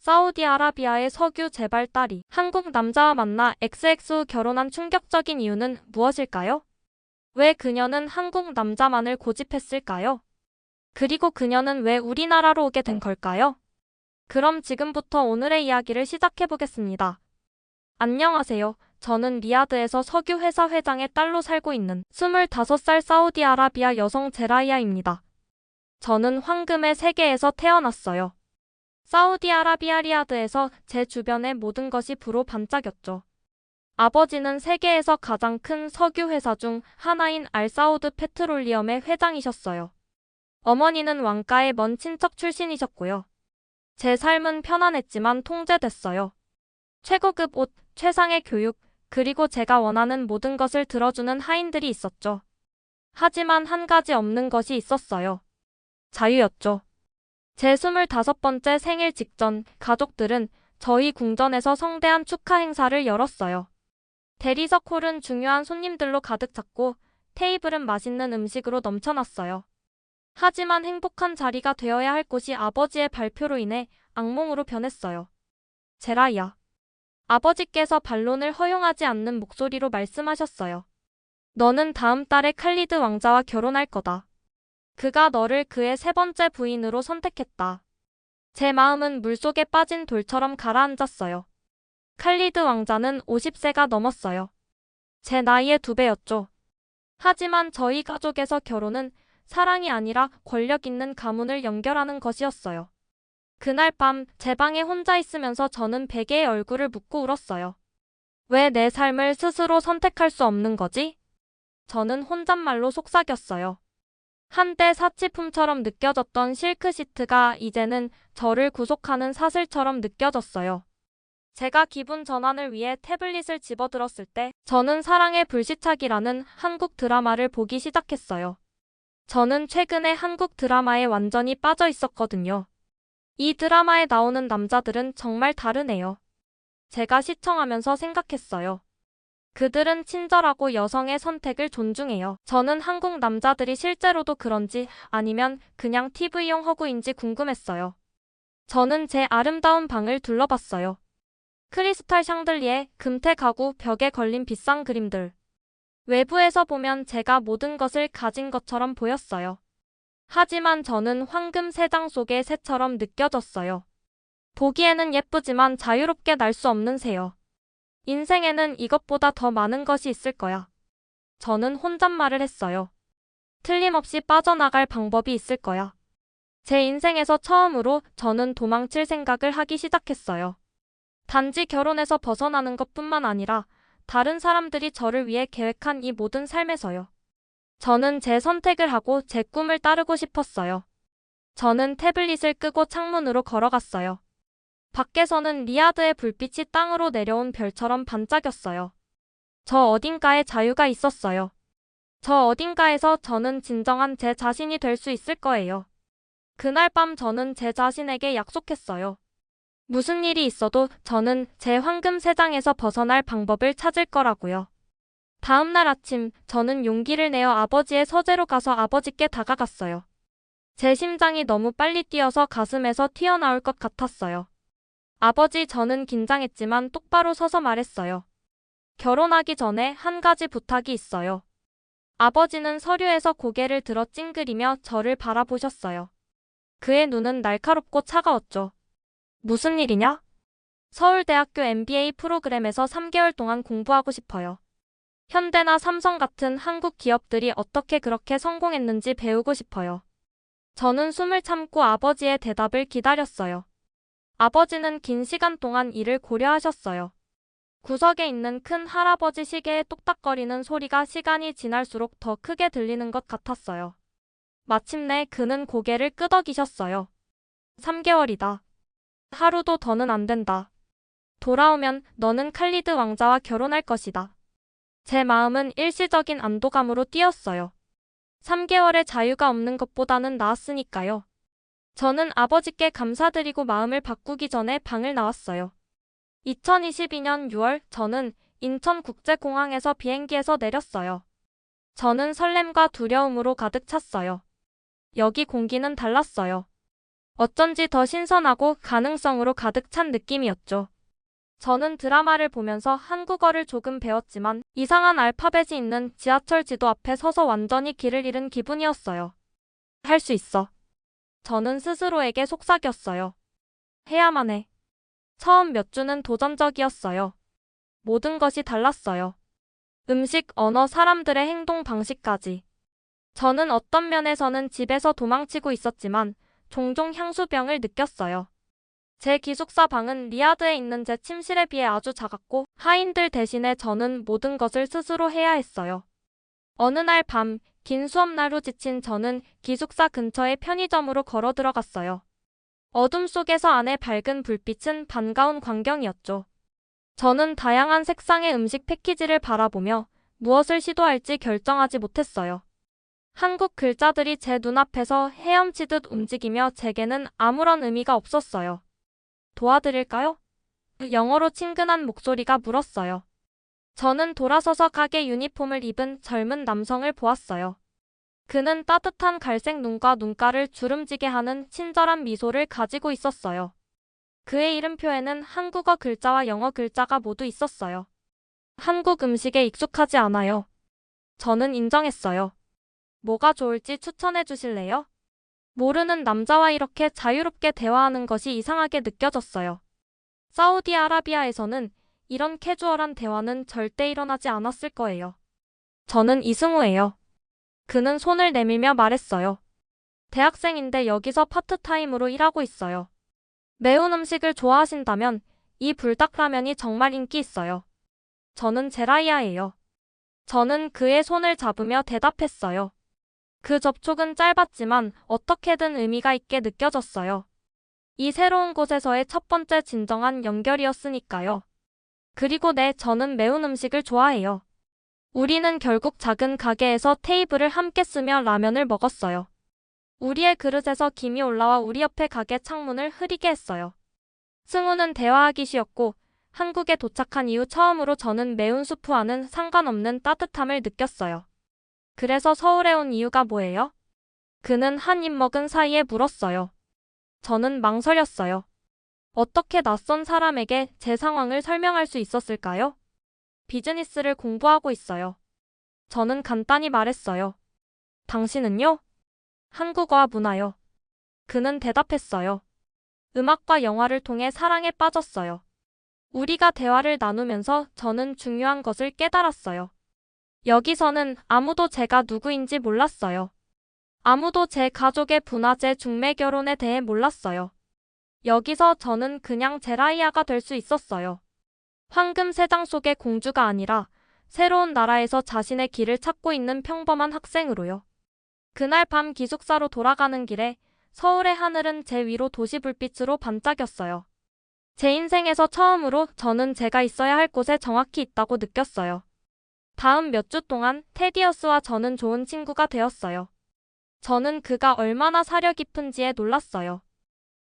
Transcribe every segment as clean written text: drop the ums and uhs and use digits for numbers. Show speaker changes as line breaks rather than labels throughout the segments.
사우디아라비아의 석유 재발 딸이 한국 남자와 만나 XX 후 결혼한 충격적인 이유는 무엇일까요? 왜 그녀는 한국 남자만을 고집했을까요? 그리고 그녀는 왜 우리나라로 오게 된 걸까요? 그럼 지금부터 오늘의 이야기를 시작해보겠습니다. 안녕하세요. 저는 리야드에서 석유 회사 회장의 딸로 살고 있는 25살 사우디아라비아 여성 제라이아입니다. 저는 황금의 세계에서 태어났어요. 사우디아라비아 리야드에서 제 주변의 모든 것이 불로 반짝였죠. 아버지는 세계에서 가장 큰 석유 회사 중 하나인 알사우드 페트롤리엄의 회장이셨어요. 어머니는 왕가의 먼 친척 출신이셨고요. 제 삶은 편안했지만 통제됐어요. 최고급 옷, 최상의 교육, 그리고 제가 원하는 모든 것을 들어주는 하인들이 있었죠. 하지만 한 가지 없는 것이 있었어요. 자유였죠. 제 25번째 생일 직전 가족들은 저희 궁전에서 성대한 축하 행사를 열었어요. 대리석 홀은 중요한 손님들로 가득 찼고 테이블은 맛있는 음식으로 넘쳐났어요. 하지만 행복한 자리가 되어야 할 곳이 아버지의 발표로 인해 악몽으로 변했어요. 제라이아. 아버지께서 반론을 허용하지 않는 목소리로 말씀하셨어요. 너는 다음 달에 칼리드 왕자와 결혼할 거다. 그가 너를 그의 세 번째 부인으로 선택했다. 제 마음은 물속에 빠진 돌처럼 가라앉았어요. 칼리드 왕자는 50세가 넘었어요. 제 나이의 2배였죠. 하지만 저희 가족에서 결혼은 사랑이 아니라 권력 있는 가문을 연결하는 것이었어요. 그날 밤 제 방에 혼자 있으면서 저는 베개에 얼굴을 묻고 울었어요. 왜 내 삶을 스스로 선택할 수 없는 거지? 저는 혼잣말로 속삭였어요. 한때 사치품처럼 느껴졌던 실크 시트가 이제는 저를 구속하는 사슬처럼 느껴졌어요. 제가 기분 전환을 위해 태블릿을 집어들었을 때 저는 사랑의 불시착이라는 한국 드라마를 보기 시작했어요. 저는 최근에 한국 드라마에 완전히 빠져 있었거든요. 이 드라마에 나오는 남자들은 정말 다르네요. 제가 시청하면서 생각했어요. 그들은 친절하고 여성의 선택을 존중해요. 저는 한국 남자들이 실제로도 그런지 아니면 그냥 TV용 허구인지 궁금했어요. 저는 제 아름다운 방을 둘러봤어요. 크리스탈 샹들리에, 금태 가구, 벽에 걸린 비싼 그림들. 외부에서 보면 제가 모든 것을 가진 것처럼 보였어요. 하지만 저는 황금 새장 속의 새처럼 느껴졌어요. 보기에는 예쁘지만 자유롭게 날 수 없는 새요. 인생에는 이것보다 더 많은 것이 있을 거야. 저는 혼잣말을 했어요. 틀림없이 빠져나갈 방법이 있을 거야. 제 인생에서 처음으로 저는 도망칠 생각을 하기 시작했어요. 단지 결혼에서 벗어나는 것뿐만 아니라 다른 사람들이 저를 위해 계획한 이 모든 삶에서요. 저는 제 선택을 하고 제 꿈을 따르고 싶었어요. 저는 태블릿을 끄고 창문으로 걸어갔어요. 밖에서는 리야드의 불빛이 땅으로 내려온 별처럼 반짝였어요. 저 어딘가에 자유가 있었어요. 저 어딘가에서 저는 진정한 제 자신이 될 수 있을 거예요. 그날 밤 저는 제 자신에게 약속했어요. 무슨 일이 있어도 저는 제 황금 세장에서 벗어날 방법을 찾을 거라고요. 다음 날 아침 저는 용기를 내어 아버지의 서재로 가서 아버지께 다가갔어요. 제 심장이 너무 빨리 뛰어서 가슴에서 튀어나올 것 같았어요. 아버지, 저는 긴장했지만 똑바로 서서 말했어요. 결혼하기 전에 한 가지 부탁이 있어요. 아버지는 서류에서 고개를 들어 찡그리며 저를 바라보셨어요. 그의 눈은 날카롭고 차가웠죠. 무슨 일이냐? 서울대학교 MBA 프로그램에서 3개월 동안 공부하고 싶어요. 현대나 삼성 같은 한국 기업들이 어떻게 그렇게 성공했는지 배우고 싶어요. 저는 숨을 참고 아버지의 대답을 기다렸어요. 아버지는 긴 시간 동안 이를 고려하셨어요. 구석에 있는 큰 할아버지 시계의 똑딱거리는 소리가 시간이 지날수록 더 크게 들리는 것 같았어요. 마침내 그는 고개를 끄덕이셨어요. 3개월이다. 하루도 더는 안 된다. 돌아오면 너는 칼리드 왕자와 결혼할 것이다. 제 마음은 일시적인 안도감으로 뛰었어요. 3개월의 자유가 없는 것보다는 나았으니까요. 저는 아버지께 감사드리고 마음을 바꾸기 전에 방을 나왔어요. 2022년 6월 저는 인천국제공항에서 비행기에서 내렸어요. 저는 설렘과 두려움으로 가득 찼어요. 여기 공기는 달랐어요. 어쩐지 더 신선하고 가능성으로 가득 찬 느낌이었죠. 저는 드라마를 보면서 한국어를 조금 배웠지만 이상한 알파벳이 있는 지하철 지도 앞에 서서 완전히 길을 잃은 기분이었어요. 할 수 있어. 저는 스스로에게 속삭였어요. 해야만 해. 처음 몇 주는 도전적이었어요. 모든 것이 달랐어요. 음식, 언어, 사람들의 행동 방식까지. 저는 어떤 면에서는 집에서 도망치고 있었지만 종종 향수병을 느꼈어요. 제 기숙사 방은 리야드에 있는 제 침실에 비해 아주 작았고 하인들 대신에 저는 모든 것을 스스로 해야 했어요. 어느 날 밤, 긴 수업날 후 지친 저는 기숙사 근처의 편의점으로 걸어 들어갔어요. 어둠 속에서 안의 밝은 불빛은 반가운 광경이었죠. 저는 다양한 색상의 음식 패키지를 바라보며 무엇을 시도할지 결정하지 못했어요. 한국 글자들이 제 눈앞에서 헤엄치듯 움직이며 제게는 아무런 의미가 없었어요. 도와드릴까요? 영어로 친근한 목소리가 물었어요. 저는 돌아서서 가게 유니폼을 입은 젊은 남성을 보았어요. 그는 따뜻한 갈색 눈과 눈가를 주름지게 하는 친절한 미소를 가지고 있었어요. 그의 이름표에는 한국어 글자와 영어 글자가 모두 있었어요. 한국 음식에 익숙하지 않아요. 저는 인정했어요. 뭐가 좋을지 추천해 주실래요? 모르는 남자와 이렇게 자유롭게 대화하는 것이 이상하게 느껴졌어요. 사우디아라비아에서는 이런 캐주얼한 대화는 절대 일어나지 않았을 거예요. 저는 이승우예요. 그는 손을 내밀며 말했어요. 대학생인데 여기서 파트타임으로 일하고 있어요. 매운 음식을 좋아하신다면 이 불닭라면이 정말 인기 있어요. 저는 제라이아예요. 저는 그의 손을 잡으며 대답했어요. 그 접촉은 짧았지만 어떻게든 의미가 있게 느껴졌어요. 이 새로운 곳에서의 첫 번째 진정한 연결이었으니까요. 그리고 네, 저는 매운 음식을 좋아해요. 우리는 결국 작은 가게에서 테이블을 함께 쓰며 라면을 먹었어요. 우리의 그릇에서 김이 올라와 우리 옆에 가게 창문을 흐리게 했어요. 승우는 대화하기 쉬웠고 한국에 도착한 이후 처음으로 저는 매운 수프와는 상관없는 따뜻함을 느꼈어요. 그래서 서울에 온 이유가 뭐예요? 그는 한 입 먹은 사이에 물었어요. 저는 망설였어요. 어떻게 낯선 사람에게 제 상황을 설명할 수 있었을까요? 비즈니스를 공부하고 있어요. 저는 간단히 말했어요. 당신은요? 한국어와 문화요. 그는 대답했어요. 음악과 영화를 통해 사랑에 빠졌어요. 우리가 대화를 나누면서 저는 중요한 것을 깨달았어요. 여기서는 아무도 제가 누구인지 몰랐어요. 아무도 제 가족의 분화제 중매 결혼에 대해 몰랐어요. 여기서 저는 그냥 제라이아가 될 수 있었어요. 황금 세장 속의 공주가 아니라 새로운 나라에서 자신의 길을 찾고 있는 평범한 학생으로요. 그날 밤 기숙사로 돌아가는 길에 서울의 하늘은 제 위로 도시 불빛으로 반짝였어요. 제 인생에서 처음으로 저는 제가 있어야 할 곳에 정확히 있다고 느꼈어요. 다음 몇 주 동안 테디어스와 저는 좋은 친구가 되었어요. 저는 그가 얼마나 사려 깊은지에 놀랐어요.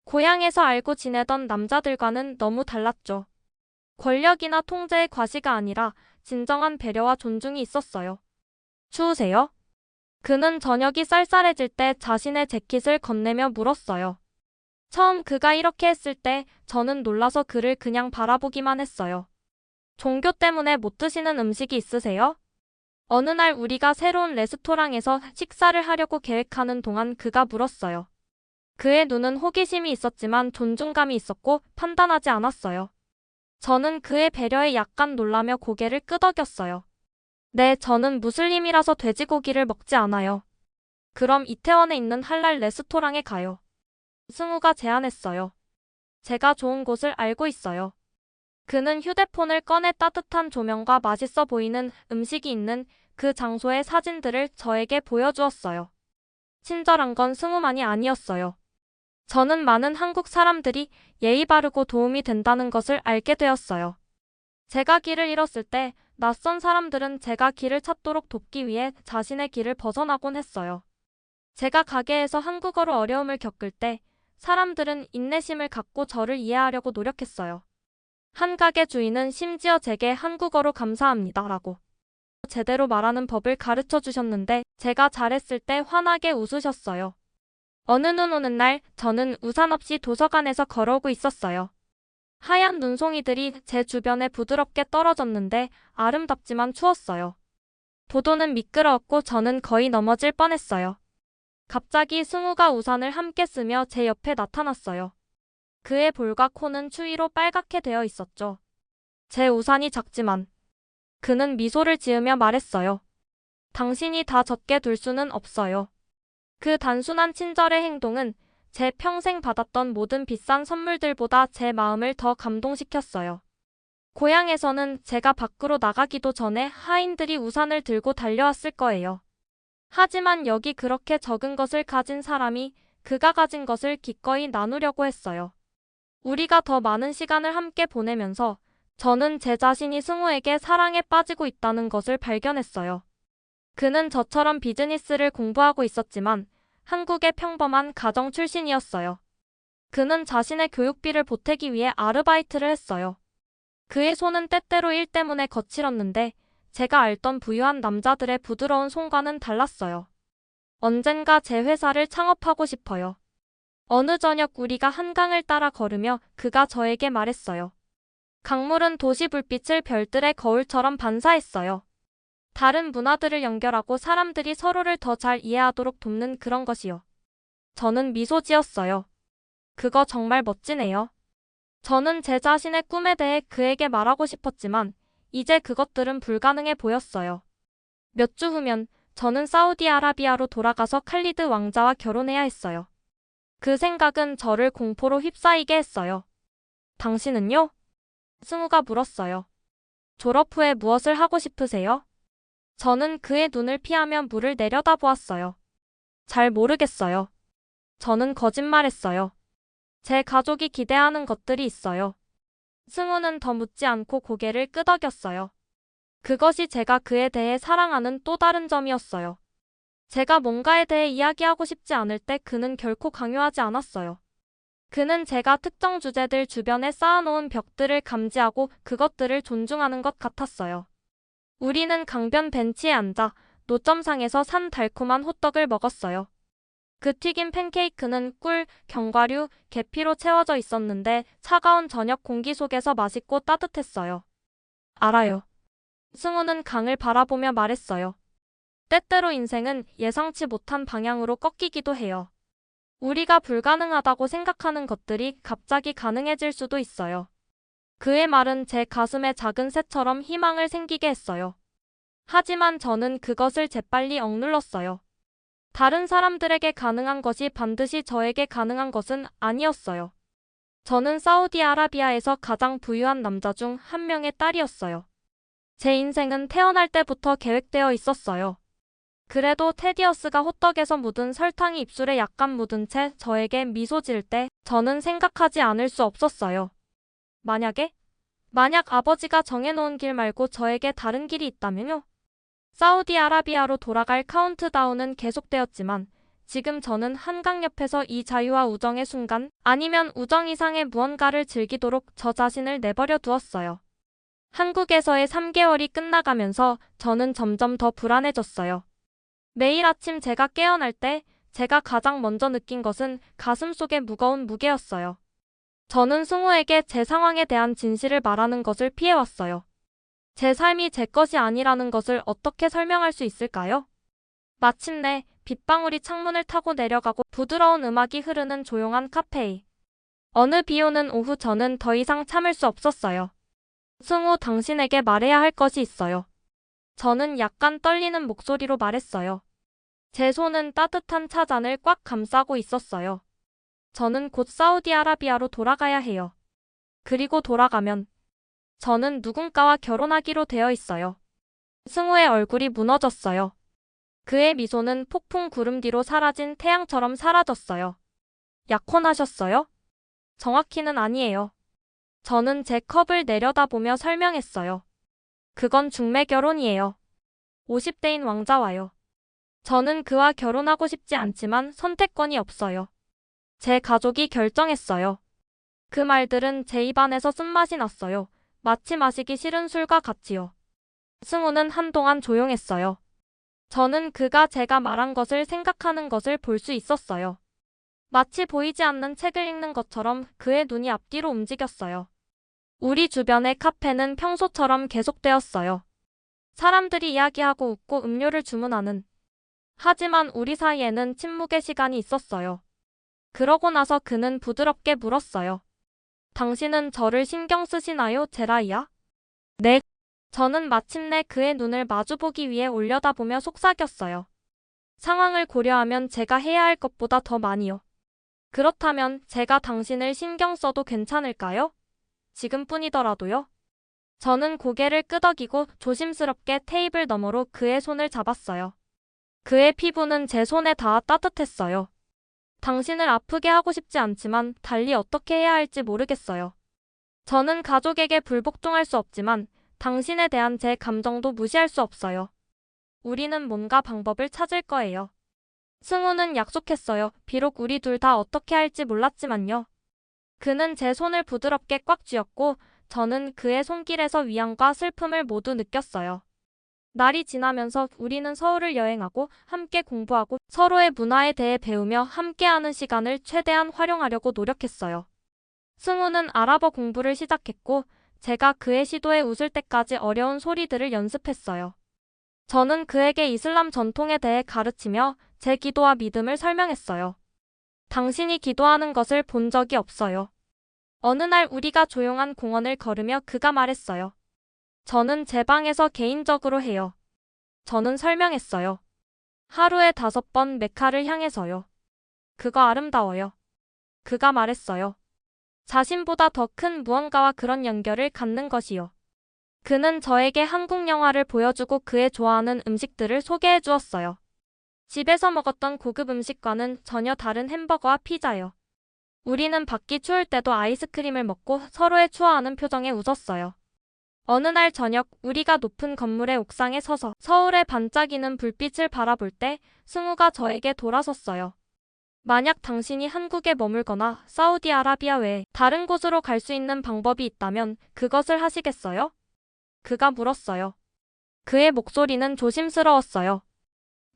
고향에서 알고 지내던 남자들과는 너무 달랐죠. 권력이나 통제의 과시가 아니라 진정한 배려와 존중이 있었어요. 추우세요? 그는 저녁이 쌀쌀해질 때 자신의 재킷을 건네며 물었어요. 처음 그가 이렇게 했을 때 저는 놀라서 그를 그냥 바라보기만 했어요. 종교 때문에 못 드시는 음식이 있으세요? 어느 날 우리가 새로운 레스토랑에서 식사를 하려고 계획하는 동안 그가 물었어요. 그의 눈은 호기심이 있었지만 존중감이 있었고 판단하지 않았어요. 저는 그의 배려에 약간 놀라며 고개를 끄덕였어요. 네, 저는 무슬림이라서 돼지고기를 먹지 않아요. 그럼 이태원에 있는 할랄 레스토랑에 가요. 승우가 제안했어요. 제가 좋은 곳을 알고 있어요. 그는 휴대폰을 꺼내 따뜻한 조명과 맛있어 보이는 음식이 있는 그 장소의 사진들을 저에게 보여주었어요. 친절한 건 승우만이 아니었어요. 저는 많은 한국 사람들이 예의 바르고 도움이 된다는 것을 알게 되었어요. 제가 길을 잃었을 때 낯선 사람들은 제가 길을 찾도록 돕기 위해 자신의 길을 벗어나곤 했어요. 제가 가게에서 한국어로 어려움을 겪을 때 사람들은 인내심을 갖고 저를 이해하려고 노력했어요. 한 가게 주인은 심지어 제게 한국어로 감사합니다라고 제대로 말하는 법을 가르쳐 주셨는데 제가 잘했을 때 환하게 웃으셨어요. 어느 눈 오는 날 저는 우산 없이 도서관에서 걸어오고 있었어요. 하얀 눈송이들이 제 주변에 부드럽게 떨어졌는데 아름답지만 추웠어요. 보도는 미끄러웠고 저는 거의 넘어질 뻔했어요. 갑자기 승우가 우산을 함께 쓰며 제 옆에 나타났어요. 그의 볼과 코는 추위로 빨갛게 되어 있었죠. 제 우산이 작지만 그는 미소를 지으며 말했어요. 당신이 다 젖게 둘 수는 없어요. 그 단순한 친절의 행동은 제 평생 받았던 모든 비싼 선물들보다 제 마음을 더 감동시켰어요. 고향에서는 제가 밖으로 나가기도 전에 하인들이 우산을 들고 달려왔을 거예요. 하지만 여기 그렇게 적은 것을 가진 사람이 그가 가진 것을 기꺼이 나누려고 했어요. 우리가 더 많은 시간을 함께 보내면서 저는 제 자신이 승우에게 사랑에 빠지고 있다는 것을 발견했어요. 그는 저처럼 비즈니스를 공부하고 있었지만 한국의 평범한 가정 출신이었어요. 그는 자신의 교육비를 보태기 위해 아르바이트를 했어요. 그의 손은 때때로 일 때문에 거칠었는데 제가 알던 부유한 남자들의 부드러운 손과는 달랐어요. 언젠가 제 회사를 창업하고 싶어요. 어느 저녁 우리가 한강을 따라 걸으며 그가 저에게 말했어요. 강물은 도시 불빛을 별들의 거울처럼 반사했어요. 다른 문화들을 연결하고 사람들이 서로를 더 잘 이해하도록 돕는 그런 것이요. 저는 미소 지었어요. 그거 정말 멋지네요. 저는 제 자신의 꿈에 대해 그에게 말하고 싶었지만 이제 그것들은 불가능해 보였어요. 몇 주 후면 저는 사우디아라비아로 돌아가서 칼리드 왕자와 결혼해야 했어요. 그 생각은 저를 공포로 휩싸이게 했어요. 당신은요? 승우가 물었어요. 졸업 후에 무엇을 하고 싶으세요? 저는 그의 눈을 피하며 물을 내려다보았어요. 잘 모르겠어요. 저는 거짓말했어요. 제 가족이 기대하는 것들이 있어요. 승우는 더 묻지 않고 고개를 끄덕였어요. 그것이 제가 그에 대해 사랑하는 또 다른 점이었어요. 제가 뭔가에 대해 이야기하고 싶지 않을 때 그는 결코 강요하지 않았어요. 그는 제가 특정 주제들 주변에 쌓아놓은 벽들을 감지하고 그것들을 존중하는 것 같았어요. 우리는 강변 벤치에 앉아 노점상에서 산 달콤한 호떡을 먹었어요. 그 튀긴 팬케이크는 꿀, 견과류, 계피로 채워져 있었는데 차가운 저녁 공기 속에서 맛있고 따뜻했어요. 알아요. 승우는 강을 바라보며 말했어요. 때때로 인생은 예상치 못한 방향으로 꺾이기도 해요. 우리가 불가능하다고 생각하는 것들이 갑자기 가능해질 수도 있어요. 그의 말은 제 가슴에 작은 새처럼 희망을 생기게 했어요. 하지만 저는 그것을 재빨리 억눌렀어요. 다른 사람들에게 가능한 것이 반드시 저에게 가능한 것은 아니었어요. 저는 사우디아라비아에서 가장 부유한 남자 중 한 명의 딸이었어요. 제 인생은 태어날 때부터 계획되어 있었어요. 그래도 테디어스가 호떡에서 묻은 설탕이 입술에 약간 묻은 채 저에게 미소 지을 때 저는 생각하지 않을 수 없었어요. 만약 아버지가 정해놓은 길 말고 저에게 다른 길이 있다면요? 사우디아라비아로 돌아갈 카운트다운은 계속되었지만 지금 저는 한강 옆에서 이 자유와 우정의 순간 아니면 우정 이상의 무언가를 즐기도록 저 자신을 내버려 두었어요. 한국에서의 3개월이 끝나가면서 저는 점점 더 불안해졌어요. 매일 아침 제가 깨어날 때 제가 가장 먼저 느낀 것은 가슴속의 무거운 무게였어요. 저는 승우에게 제 상황에 대한 진실을 말하는 것을 피해왔어요. 제 삶이 제 것이 아니라는 것을 어떻게 설명할 수 있을까요? 마침내 빗방울이 창문을 타고 내려가고 부드러운 음악이 흐르는 조용한 카페에. 어느 비 오는 오후 저는 더 이상 참을 수 없었어요. 승우, 당신에게 말해야 할 것이 있어요. 저는 약간 떨리는 목소리로 말했어요. 제 손은 따뜻한 차잔을 꽉 감싸고 있었어요. 저는 곧 사우디아라비아로 돌아가야 해요. 그리고 돌아가면 저는 누군가와 결혼하기로 되어 있어요. 승우의 얼굴이 무너졌어요. 그의 미소는 폭풍 구름 뒤로 사라진 태양처럼 사라졌어요. 약혼하셨어요? 정확히는 아니에요. 저는 제 컵을 내려다보며 설명했어요. 그건 중매 결혼이에요. 50대인 왕자와요. 저는 그와 결혼하고 싶지 않지만 선택권이 없어요. 제 가족이 결정했어요. 그 말들은 제 입안에서 쓴맛이 났어요. 마치 마시기 싫은 술과 같이요. 승우는 한동안 조용했어요. 저는 그가 제가 말한 것을 생각하는 것을 볼 수 있었어요. 마치 보이지 않는 책을 읽는 것처럼 그의 눈이 앞뒤로 움직였어요. 우리 주변의 카페는 평소처럼 계속되었어요. 사람들이 이야기하고 웃고 음료를 주문하는. 하지만 우리 사이에는 침묵의 시간이 있었어요. 그러고 나서 그는 부드럽게 물었어요. 당신은 저를 신경 쓰시나요, 제라이야? 네. 저는 마침내 그의 눈을 마주보기 위해 올려다보며 속삭였어요. 상황을 고려하면 제가 해야 할 것보다 더 많이요. 그렇다면 제가 당신을 신경 써도 괜찮을까요? 지금뿐이더라도요. 저는 고개를 끄덕이고 조심스럽게 테이블 너머로 그의 손을 잡았어요. 그의 피부는 제 손에 닿아 따뜻했어요. 당신을 아프게 하고 싶지 않지만 달리 어떻게 해야 할지 모르겠어요. 저는 가족에게 불복종할 수 없지만 당신에 대한 제 감정도 무시할 수 없어요. 우리는 뭔가 방법을 찾을 거예요. 승우는 약속했어요. 비록 우리 둘 다 어떻게 할지 몰랐지만요. 그는 제 손을 부드럽게 꽉 쥐었고 저는 그의 손길에서 위안과 슬픔을 모두 느꼈어요. 날이 지나면서 우리는 서울을 여행하고 함께 공부하고 서로의 문화에 대해 배우며 함께하는 시간을 최대한 활용하려고 노력했어요. 승우는 아랍어 공부를 시작했고 제가 그의 시도에 웃을 때까지 어려운 소리들을 연습했어요. 저는 그에게 이슬람 전통에 대해 가르치며 제 기도와 믿음을 설명했어요. 당신이 기도하는 것을 본 적이 없어요. 어느 날 우리가 조용한 공원을 걸으며 그가 말했어요. 저는 제 방에서 개인적으로 해요. 저는 설명했어요. 하루에 5번 메카를 향해서요. 그거 아름다워요. 그가 말했어요. 자신보다 더 큰 무언가와 그런 연결을 갖는 것이요. 그는 저에게 한국 영화를 보여주고 그의 좋아하는 음식들을 소개해 주었어요. 집에서 먹었던 고급 음식과는 전혀 다른 햄버거와 피자요. 우리는 밖이 추울 때도 아이스크림을 먹고 서로의 추워하는 표정에 웃었어요. 어느 날 저녁 우리가 높은 건물의 옥상에 서서 서울의 반짝이는 불빛을 바라볼 때 승우가 저에게 돌아섰어요. 만약 당신이 한국에 머물거나 사우디아라비아 외에 다른 곳으로 갈 수 있는 방법이 있다면 그것을 하시겠어요? 그가 물었어요. 그의 목소리는 조심스러웠어요.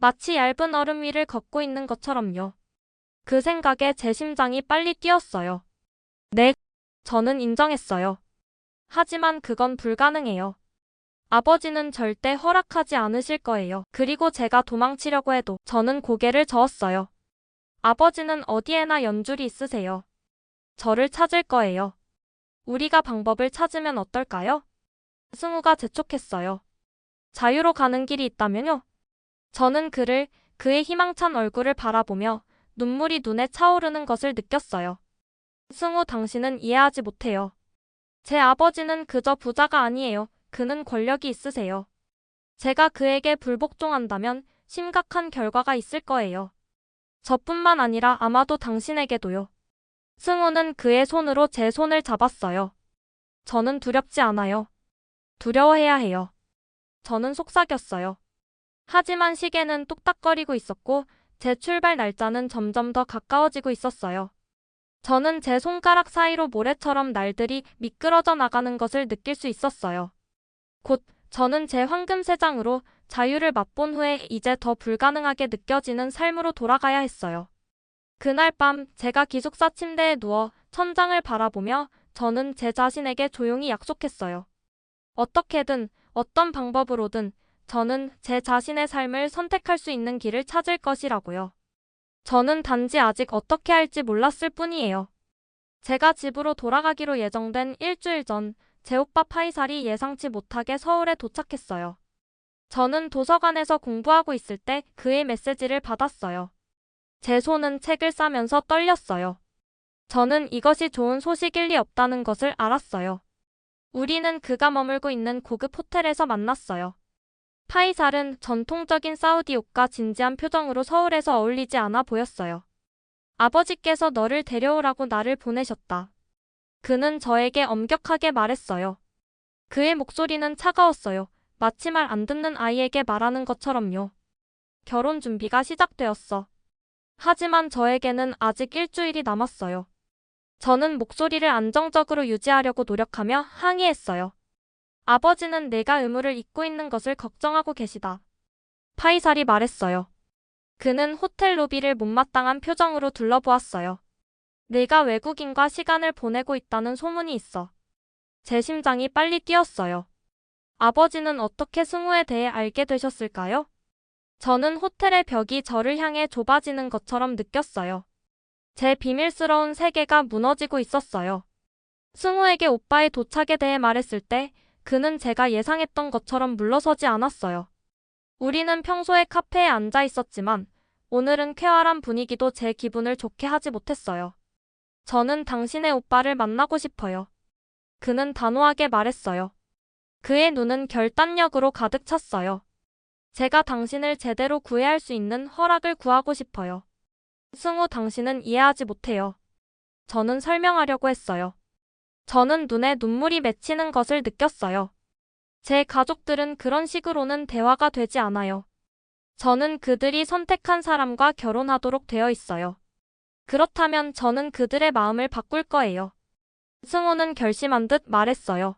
마치 얇은 얼음 위를 걷고 있는 것처럼요. 그 생각에 제 심장이 빨리 뛰었어요. 네, 저는 인정했어요. 하지만 그건 불가능해요. 아버지는 절대 허락하지 않으실 거예요. 그리고 제가 도망치려고 해도 저는 고개를 저었어요. 아버지는 어디에나 연줄이 있으세요. 저를 찾을 거예요. 우리가 방법을 찾으면 어떨까요? 승우가 재촉했어요. 자유로 가는 길이 있다면요? 저는 그의 희망찬 얼굴을 바라보며 눈물이 눈에 차오르는 것을 느꼈어요. 승우 당신은 이해하지 못해요. 제 아버지는 그저 부자가 아니에요. 그는 권력이 있으세요. 제가 그에게 불복종한다면 심각한 결과가 있을 거예요. 저뿐만 아니라 아마도 당신에게도요. 승우는 그의 손으로 제 손을 잡았어요. 저는 두렵지 않아요. 두려워해야 해요. 저는 속삭였어요. 하지만 시계는 뚝딱거리고 있었고 제 출발 날짜는 점점 더 가까워지고 있었어요. 저는 제 손가락 사이로 모래처럼 날들이 미끄러져 나가는 것을 느낄 수 있었어요. 곧 저는 제 황금 세장으로 자유를 맛본 후에 이제 더 불가능하게 느껴지는 삶으로 돌아가야 했어요. 그날 밤 제가 기숙사 침대에 누워 천장을 바라보며 저는 제 자신에게 조용히 약속했어요. 어떻게든 어떤 방법으로든 저는 제 자신의 삶을 선택할 수 있는 길을 찾을 것이라고요. 저는 단지 아직 어떻게 할지 몰랐을 뿐이에요. 제가 집으로 돌아가기로 예정된 일주일 전 제 오빠 파이살이 예상치 못하게 서울에 도착했어요. 저는 도서관에서 공부하고 있을 때 그의 메시지를 받았어요. 제 손은 책을 싸면서 떨렸어요. 저는 이것이 좋은 소식일 리 없다는 것을 알았어요. 우리는 그가 머물고 있는 고급 호텔에서 만났어요. 파이살은 전통적인 사우디 옷과 진지한 표정으로 서울에서 어울리지 않아 보였어요. 아버지께서 너를 데려오라고 나를 보내셨다. 그는 저에게 엄격하게 말했어요. 그의 목소리는 차가웠어요. 마치 말 안 듣는 아이에게 말하는 것처럼요. 결혼 준비가 시작되었어. 하지만 저에게는 아직 일주일이 남았어요. 저는 목소리를 안정적으로 유지하려고 노력하며 항의했어요. 아버지는 내가 의무를 잊고 있는 것을 걱정하고 계시다. 파이살이 말했어요. 그는 호텔 로비를 못마땅한 표정으로 둘러보았어요. 내가 외국인과 시간을 보내고 있다는 소문이 있어. 제 심장이 빨리 뛰었어요. 아버지는 어떻게 승우에 대해 알게 되셨을까요? 저는 호텔의 벽이 저를 향해 좁아지는 것처럼 느꼈어요. 제 비밀스러운 세계가 무너지고 있었어요. 승우에게 오빠의 도착에 대해 말했을 때 그는 제가 예상했던 것처럼 물러서지 않았어요. 우리는 평소에 카페에 앉아 있었지만 오늘은 쾌활한 분위기도 제 기분을 좋게 하지 못했어요. 저는 당신의 오빠를 만나고 싶어요. 그는 단호하게 말했어요. 그의 눈은 결단력으로 가득 찼어요. 제가 당신을 제대로 구애할 수 있는 허락을 구하고 싶어요. 승우, 당신은 이해하지 못해요. 저는 설명하려고 했어요. 저는 눈에 눈물이 맺히는 것을 느꼈어요. 제 가족들은 그런 식으로는 대화가 되지 않아요. 저는 그들이 선택한 사람과 결혼하도록 되어 있어요. 그렇다면 저는 그들의 마음을 바꿀 거예요. 승우는 결심한 듯 말했어요.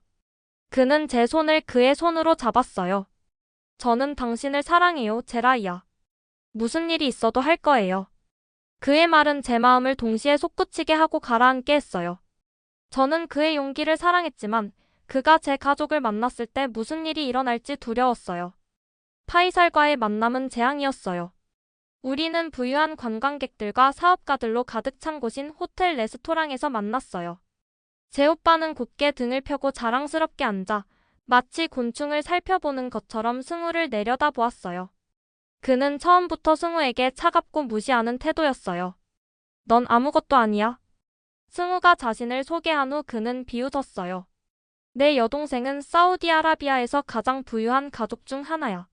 그는 제 손을 그의 손으로 잡았어요. 저는 당신을 사랑해요, 제라이야. 무슨 일이 있어도 할 거예요. 그의 말은 제 마음을 동시에 솟구치게 하고 가라앉게 했어요. 저는 그의 용기를 사랑했지만 그가 제 가족을 만났을 때 무슨 일이 일어날지 두려웠어요. 파이살과의 만남은 재앙이었어요. 우리는 부유한 관광객들과 사업가들로 가득 찬 곳인 호텔 레스토랑에서 만났어요. 제 오빠는 곧게 등을 펴고 자랑스럽게 앉아 마치 곤충을 살펴보는 것처럼 승우를 내려다보았어요. 그는 처음부터 승우에게 차갑고 무시하는 태도였어요. 넌 아무것도 아니야. 승우가 자신을 소개한 후 그는 비웃었어요. 내 여동생은 사우디아라비아에서 가장 부유한 가족 중 하나야.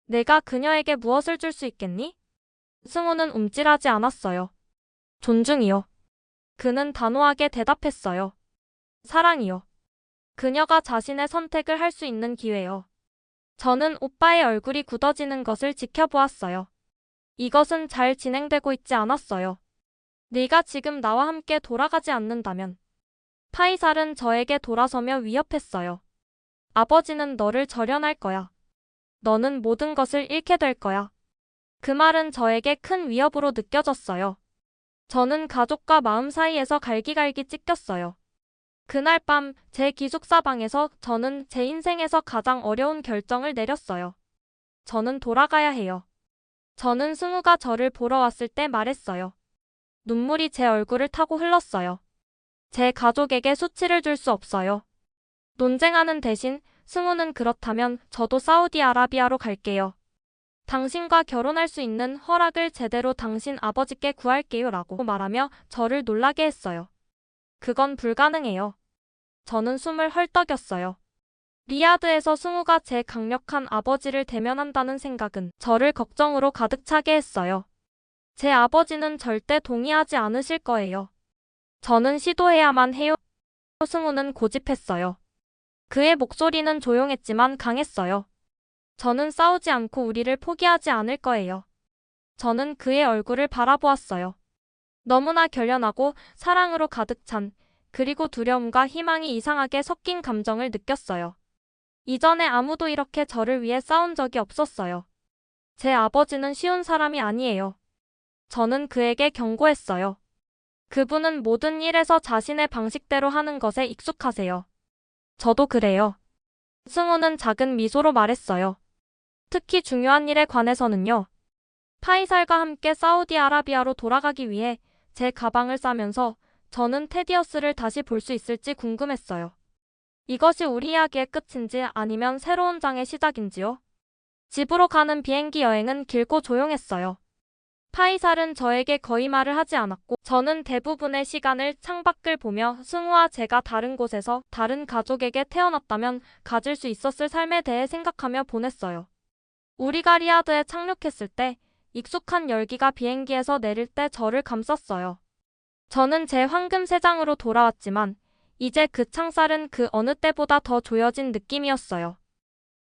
내가 그녀에게 무엇을 줄 수 있겠니? 승우는 움찔하지 않았어요. 존중이요. 그는 단호하게 대답했어요. 사랑이요. 그녀가 자신의 선택을 할 수 있는 기회요. 저는 오빠의 얼굴이 굳어지는 것을 지켜보았어요. 이것은 잘 진행되고 있지 않았어요. 네가 지금 나와 함께 돌아가지 않는다면. 파이살은 저에게 돌아서며 위협했어요. 아버지는 너를 절연할 거야. 너는 모든 것을 잃게 될 거야. 그 말은 저에게 큰 위협으로 느껴졌어요. 저는 가족과 마음 사이에서 갈기갈기 찢겼어요. 그날 밤 제 기숙사 방에서 저는 제 인생에서 가장 어려운 결정을 내렸어요. 저는 돌아가야 해요. 저는 승우가 저를 보러 왔을 때 말했어요. 눈물이 제 얼굴을 타고 흘렀어요. 제 가족에게 수치를 줄 수 없어요. 논쟁하는 대신 승우는 그렇다면 저도 사우디아라비아로 갈게요. 당신과 결혼할 수 있는 허락을 제대로 당신 아버지께 구할게요 라고 말하며 저를 놀라게 했어요. 그건 불가능해요. 저는 숨을 헐떡였어요. 리야드에서 승우가 제 강력한 아버지를 대면한다는 생각은 저를 걱정으로 가득 차게 했어요. 제 아버지는 절대 동의하지 않으실 거예요. 저는 시도해야만 해요. 승우는 고집했어요. 그의 목소리는 조용했지만 강했어요. 저는 싸우지 않고 우리를 포기하지 않을 거예요. 저는 그의 얼굴을 바라보았어요. 너무나 결연하고 사랑으로 가득 찬, 그리고 두려움과 희망이 이상하게 섞인 감정을 느꼈어요. 이전에 아무도 이렇게 저를 위해 싸운 적이 없었어요. 제 아버지는 쉬운 사람이 아니에요. 저는 그에게 경고했어요. 그분은 모든 일에서 자신의 방식대로 하는 것에 익숙하세요. 저도 그래요. 승우는 작은 미소로 말했어요. 특히 중요한 일에 관해서는요. 파이살과 함께 사우디아라비아로 돌아가기 위해 제 가방을 싸면서 저는 테디어스를 다시 볼 수 있을지 궁금했어요. 이것이 우리 이야기의 끝인지 아니면 새로운 장의 시작인지요? 집으로 가는 비행기 여행은 길고 조용했어요. 파이살은 저에게 거의 말을 하지 않았고 저는 대부분의 시간을 창밖을 보며 승우와 제가 다른 곳에서 다른 가족에게 태어났다면 가질 수 있었을 삶에 대해 생각하며 보냈어요. 우리가 리야드에 착륙했을 때 익숙한 열기가 비행기에서 내릴 때 저를 감쌌어요. 저는 제 황금 세장으로 돌아왔지만 이제 그 창살은 그 어느 때보다 더 조여진 느낌이었어요.